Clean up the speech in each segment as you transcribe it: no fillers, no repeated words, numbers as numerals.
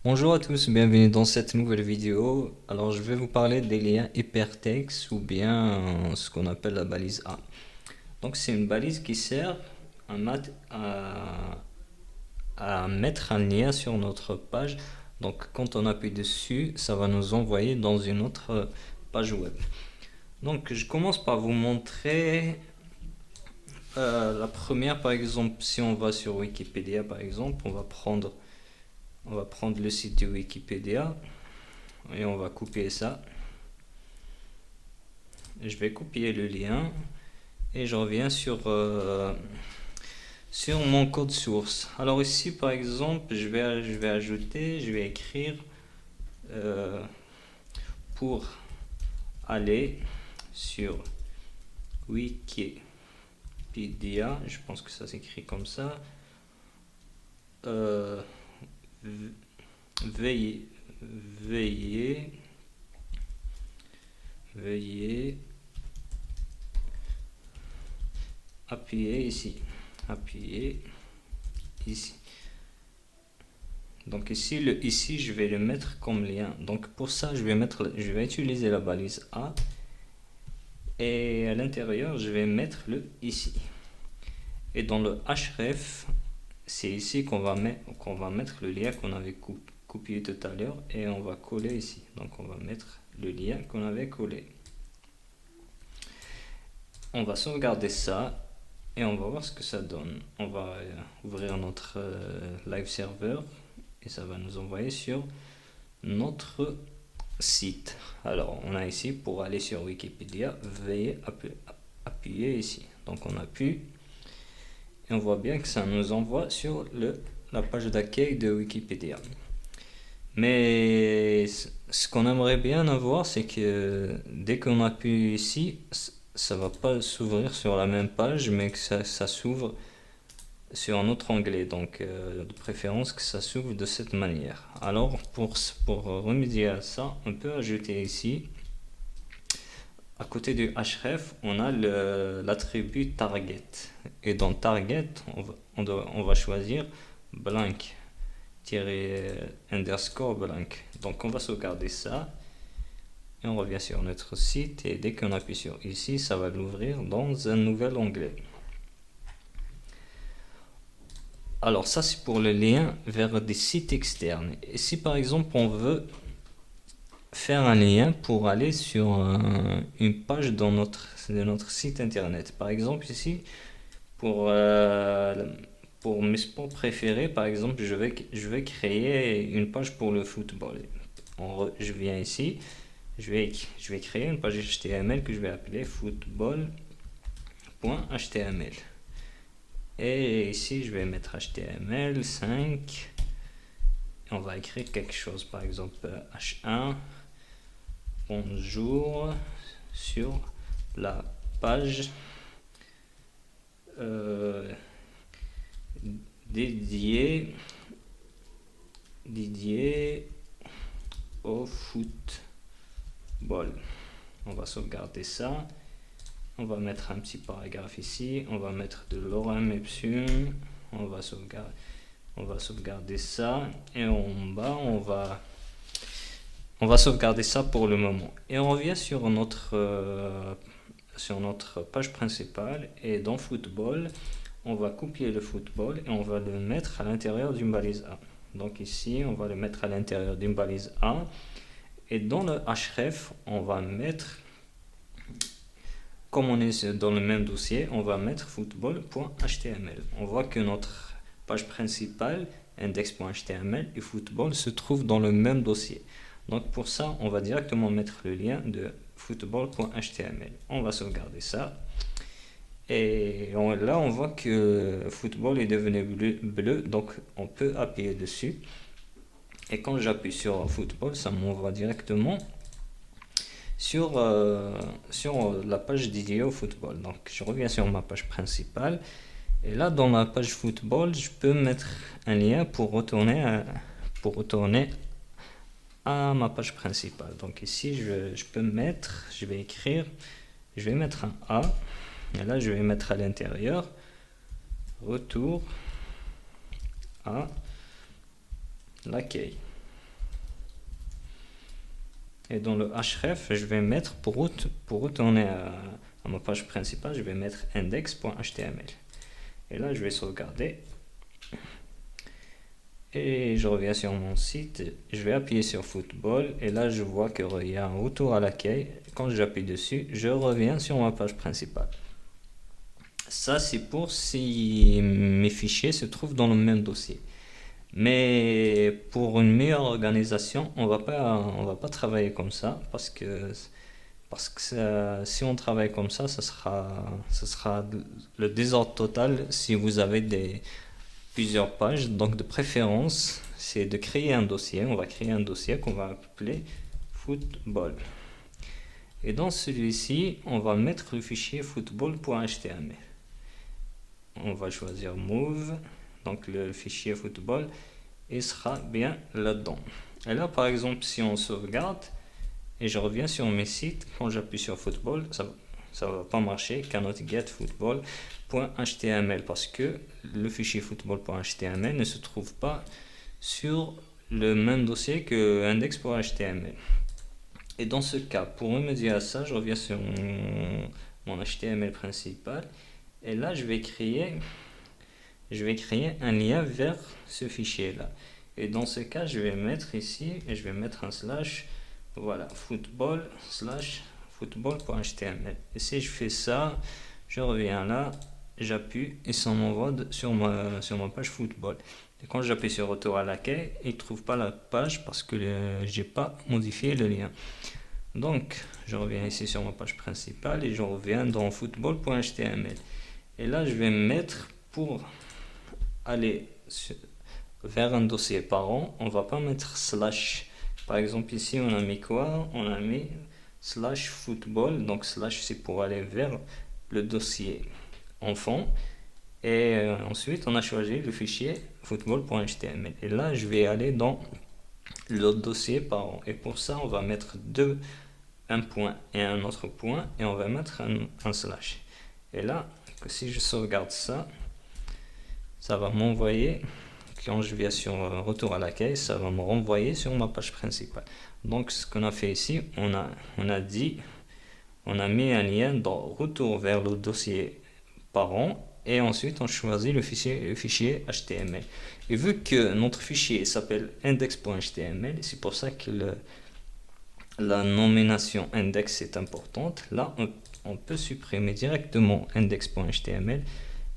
Bonjour à tous, bienvenue dans cette nouvelle vidéo. Alors je vais vous parler des liens hypertextes ou bien ce qu'on appelle la balise A. Donc c'est une balise qui sert à mettre un lien sur notre page. Donc quand on appuie dessus, ça va nous envoyer dans une autre page web. Donc je commence par vous montrer la première. Par exemple, si on va sur Wikipédia par exemple, on va prendre le site de Wikipédia et on va copier ça. Je vais copier le lien et je reviens sur mon code source. Alors ici par exemple, je vais ajouter, je vais écrire euh, pour aller sur Wikipédia, je pense que ça s'écrit comme ça, euh, veuillez, veuillez, veuillez appuyer ici, appuyer ici. Donc ici je vais le mettre comme lien. Donc pour ça je vais utiliser la balise A et à l'intérieur je vais mettre le ici. Et dans le href, c'est ici qu'on va mettre le lien qu'on avait copié tout à l'heure et on va coller ici. Donc on va mettre le lien qu'on avait collé. On va sauvegarder ça et on va voir ce que ça donne. On va ouvrir notre live server et ça va nous envoyer sur notre site. Alors on a ici pour aller sur Wikipédia, veuillez appuyer ici. Donc on appuie et on voit bien que ça nous envoie sur la page d'accueil de Wikipédia. Mais ce qu'on aimerait bien avoir, c'est que dès qu'on appuie ici, ça va pas s'ouvrir sur la même page, mais que ça s'ouvre sur un autre onglet. Donc de préférence que ça s'ouvre de cette manière. Alors pour remédier à ça, on peut ajouter ici, à côté du href, on a l'attribut target. Et dans target, on va choisir blank underscore blank. Donc on va sauvegarder ça et on revient sur notre site et dès qu'on appuie sur ici, ça va l'ouvrir dans un nouvel onglet. Alors ça c'est pour le lien vers des sites externes. Et si par exemple on veut faire un lien pour aller sur une page de notre site internet, par exemple ici pour mes sports préférés, par exemple, je vais créer une page pour le football. Je viens ici, je vais créer une page HTML que je vais appeler football.html. Et ici, je vais mettre HTML5. Et on va écrire quelque chose, par exemple H1. Bonjour sur la page dédiée au football. On va sauvegarder ça. On va mettre un petit paragraphe ici. On va mettre de l'orem ipsum. On va sauvegarder ça. Et en bas, on va sauvegarder ça pour le moment. Et on revient sur notre page principale. Et dans football, on va copier le football et on va le mettre à l'intérieur d'une balise A. Donc ici, on va le mettre à l'intérieur d'une balise A. Et dans le href, on va mettre, comme on est dans le même dossier, on va mettre football.html. On voit que notre page principale, index.html et football se trouvent dans le même dossier. Donc pour ça, on va directement mettre le lien de football.html. On va sauvegarder ça. Et là, on voit que football est devenu bleu, donc on peut appuyer dessus. Et quand j'appuie sur football, ça m'envoie directement sur la page dédiée au football. Donc je reviens sur ma page principale. Et là, dans ma page football, je peux mettre un lien pour retourner à ma page principale. Donc ici, je vais mettre un A. Et là, je vais mettre à l'intérieur retour à l'accueil. Et dans le href, je vais mettre, pour retourner à ma page principale, je vais mettre index.html. Et là, je vais sauvegarder. Et je reviens sur mon site, je vais appuyer sur football et là je vois qu'il y a un retour à l'accueil. Quand j'appuie dessus, je reviens sur ma page principale. Ça c'est pour si mes fichiers se trouvent dans le même dossier. Mais pour une meilleure organisation, on va pas travailler comme ça parce que si on travaille comme ça, ça sera le désordre total si vous avez plusieurs pages. Donc de préférence, c'est de créer un dossier. On va créer un dossier qu'on va appeler football. Et dans celui-ci, on va mettre le fichier football.html. On va choisir move, donc le fichier football, et sera bien là-dedans. Et là, par exemple, si on sauvegarde et je reviens sur mes sites, quand j'appuie sur football, ça va pas marcher, cannot get football.html, parce que le fichier football.html ne se trouve pas sur le même dossier que index.html. Et dans ce cas, pour remédier à ça, je reviens sur mon HTML principal et là je vais créer un lien vers ce fichier là. Et dans ce cas, je vais mettre ici et je vais mettre un slash, voilà, football.html. Et si je fais ça, je reviens là, j'appuie et ça m'envoie sur ma page football. Et quand j'appuie sur retour à l'accueil, il ne trouve pas la page parce que j'ai pas modifié le lien. Donc, je reviens ici sur ma page principale et je reviens dans football.html. Et là, je vais mettre pour aller vers un dossier parent, on va pas mettre slash. Par exemple, ici, on a mis quoi? On a mis slash football. Donc, slash, c'est pour aller vers le dossier enfant. Et ensuite, on a choisi le fichier football.html. Et là, je vais aller dans le dossier parent. Et pour ça, on va mettre un point et un autre point. Et on va mettre un slash. Et là, si je sauvegarde ça, ça va m'envoyer, quand je viens sur retour à l'accueil, ça va me renvoyer sur ma page principale. Donc, ce qu'on a fait ici, on a mis un lien dans retour vers le dossier parent. Et ensuite, on choisit le fichier HTML. Et vu que notre fichier s'appelle index.html, c'est pour ça que la nomination index est importante. Là, on peut supprimer directement index.html.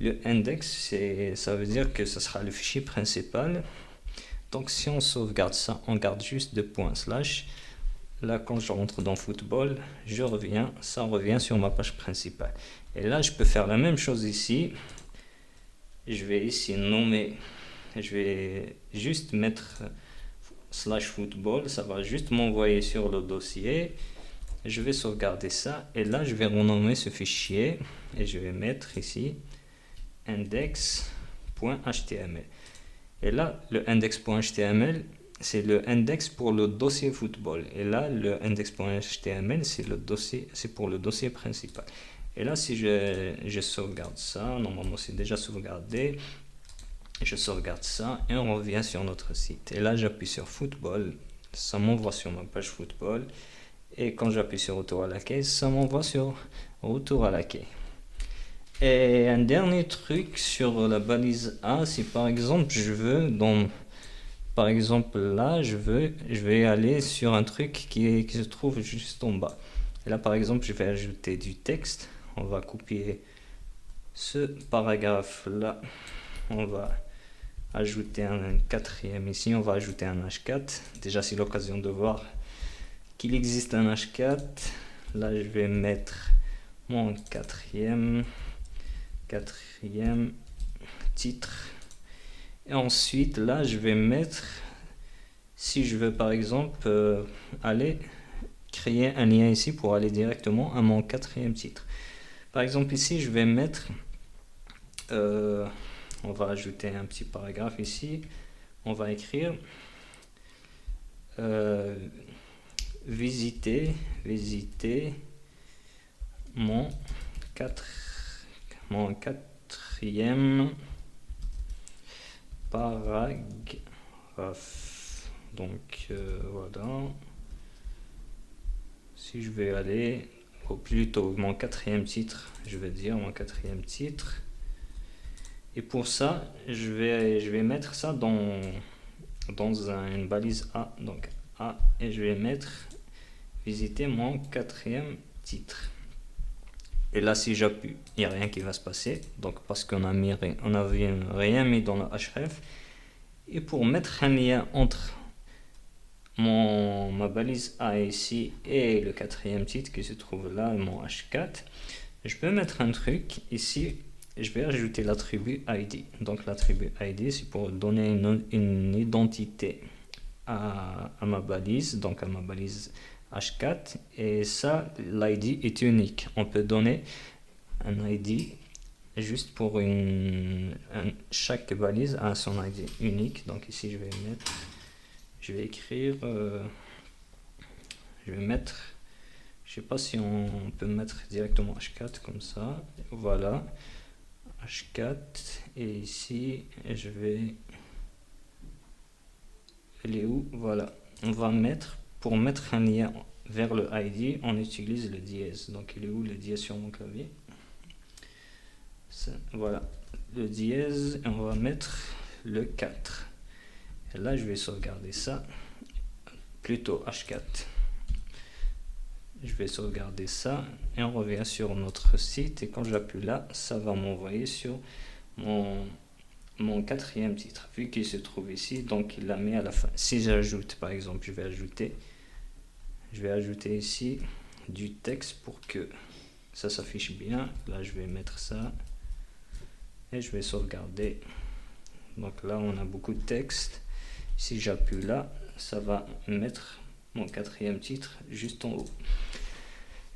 Le index, ça veut dire que ce sera le fichier principal. Donc, si on sauvegarde ça, on garde juste deux points slash. Là, quand je rentre dans football, ça revient sur ma page principale. Et là, je peux faire la même chose ici. Je vais ici nommer, je vais juste mettre slash football. Ça va juste m'envoyer sur le dossier. Je vais sauvegarder ça. Et là, je vais renommer ce fichier. Et je vais mettre ici index.html. Et là, le index.html, c'est le index pour le dossier football. Et là, le index.html, c'est pour le dossier principal. Et là, si je sauvegarde ça, normalement c'est déjà sauvegardé. Je sauvegarde ça et on revient sur notre site. Et là, j'appuie sur football. Ça m'envoie sur ma page football. Et quand j'appuie sur retour à l'accueil, ça m'envoie sur retour à l'accueil. Et un dernier truc sur la balise A, si par exemple par exemple là, je vais aller sur un truc qui se trouve juste en bas. Et là, par exemple, je vais ajouter du texte. On va copier ce paragraphe là. On va ajouter un quatrième ici. On va ajouter un H4. Déjà, c'est l'occasion de voir qu'il existe un H4. Là, je vais mettre mon quatrième titre. Et ensuite, là, je vais mettre, si je veux par exemple aller créer un lien ici pour aller directement à mon quatrième titre. Par exemple, ici, je vais mettre, on va ajouter un petit paragraphe ici. On va écrire visiter mon quatrième paragraphe. Donc voilà, Si je vais aller, ou plutôt mon quatrième titre, je vais dire mon quatrième titre. Et pour ça, je vais mettre ça dans une balise A. Donc A, et je vais mettre visiter mon quatrième titre. Et là, si j'appuie, il n'y a rien qui va se passer. Donc, parce qu'on n'avait rien mis dans le href. Et pour mettre un lien entre ma balise A ici et le quatrième titre qui se trouve là, mon H4, je peux mettre un truc ici. Je vais ajouter l'attribut ID. Donc, l'attribut ID, c'est pour donner une identité à ma balise, donc à ma balise H4, et ça, l'ID est unique. On peut donner un ID juste pour chaque balise a son ID unique. Donc ici je vais écrire, je vais mettre, je sais pas si on peut mettre directement H4 comme ça, voilà, H4, et ici je vais, elle est où, voilà, on va mettre, pour mettre un lien vers le ID, on utilise le dièse. Donc il est où le dièse sur mon clavier? Voilà, le dièse, et on va mettre le 4. Et là, je vais sauvegarder ça, plutôt H4. Je vais sauvegarder ça, et on revient sur notre site, et quand j'appuie là, ça va m'envoyer sur mon quatrième titre, vu qu'il se trouve ici, donc il l'a mis à la fin. Si j'ajoute, par exemple, je vais ajouter ici du texte pour que ça s'affiche bien. Là, je vais mettre ça. Et je vais sauvegarder. Donc là, on a beaucoup de texte. Si j'appuie là, ça va mettre mon quatrième titre juste en haut.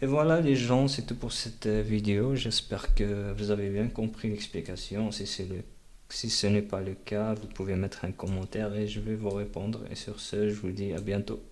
Et voilà les gens, c'est tout pour cette vidéo. J'espère que vous avez bien compris l'explication. Si ce n'est pas le cas, vous pouvez mettre un commentaire et je vais vous répondre. Et sur ce, je vous dis à bientôt.